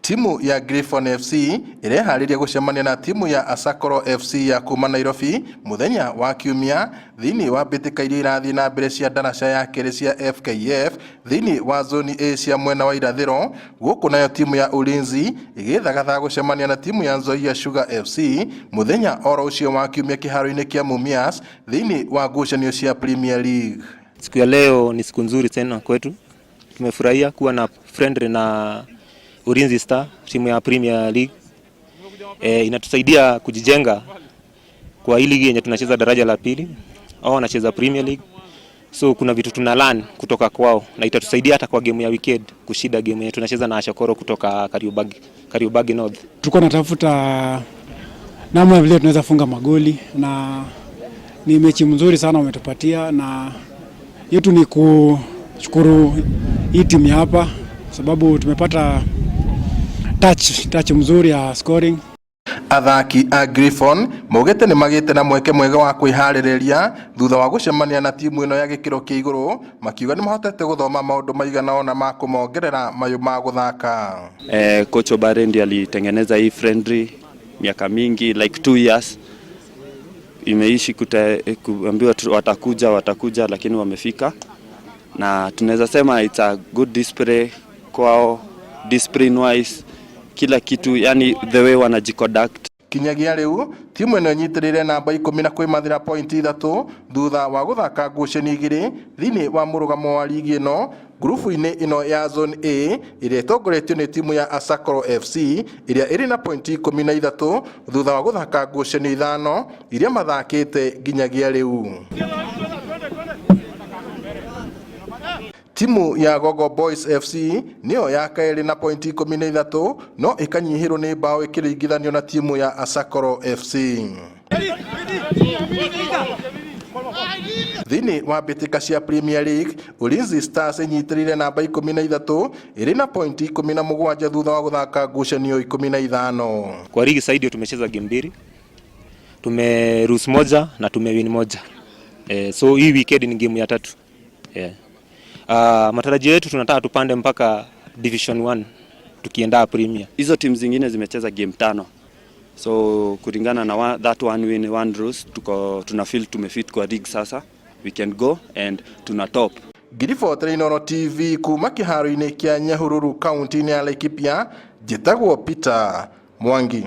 Timu ya Griffon FC irehariria gucemania na timu ya Asakoro FC ya kuma Nairobi muthenya wa kiumia thini wa mbitika iria irathii na mbere cia daraca ya keri cia FKF thini wa zoni A cia mwena wa irathiro. Guku nayo timu ya Ulinzi igithagatha gucemania na timu ya Nzoia Sugar FC muthenya oro ucio wa kiumia kiharo-ini kia Mumias thini wa ngucanio cia Premier League. Siku ya leo ni siku nzuri tena kwetu. Tumefurahia kuwa na friendly na Ulinzi Star, timu ya Premier League. Inatusaidia kujijenga kwa hii ligi yenye tunacheza daraja la pili au wanacheza Premier League. So kuna vitu tuna learn kutoka kwao na itatusaidia hata kwa game ya weekend kushida game yenye tunacheza na Ashakoro kutoka Kariobangi North. Tuko natafuta namna vile tunaweza funga magoli na ni mechi mzuri sana umetupatia, na yetu ni kushukuru hii timu hapa sababu tumepata touch mzuri ya scoring. Athaki a Griffon mogete ni magite na mweke mwega wa kwiharireria thutha wa gucemania na timu ino ya gikiro kia iguru, makiuga ni mahotete guthoma maundu maigana ona ma kumongerera mayu ma guthaka. Coach Obarendi alitengeneza hii friendly miaka mingi like 2 years. Imeishi kuambiwa watakuja lakini wamefika, na tunaweza sema it's a good display kwao, discipline wise, kila kitu, yani the way wanajiconduct. Kinyagia riu timu ino nyitirire namba 10 na kwimathira point 3 thutha wa guthaka ngucani igiri thini wa murugamo wa ligi ino. Grupu-ini ino ya zone A iria itongoretio ni timu ya Asakoro FC iria iri na point 13 thutha wa guthaka ngucani 5 iria mathakite nginyagia riu. Timu ya Gogo Boys FC niyo ya kairi na point 13 no ikanyihirwo ni bao ikiringithanio na timu ya Asakoro FC. Thini wa mbitika cia Premier League, Ulinzi Stars inyitirire namba 13 iri na point 17 thutha wa guthaka ngucanio 15. Kwa ligi side tumecheza game 2, tumerus moja na tumewin moja. So hii weekend ni game ya 3. Matarajio yetu tunataka tupande mpaka Division 1 tukienda Premier. Hizo timu zingine zimecheza game 5. So kulingana na that one win one lose, tuna feel tumefit kwa league sasa. We can go and tuna top. Griffon Trainono TV kuma kiharo-ini kia Nyahururu county ya Laikipia, jitagwo Peter Mwangi.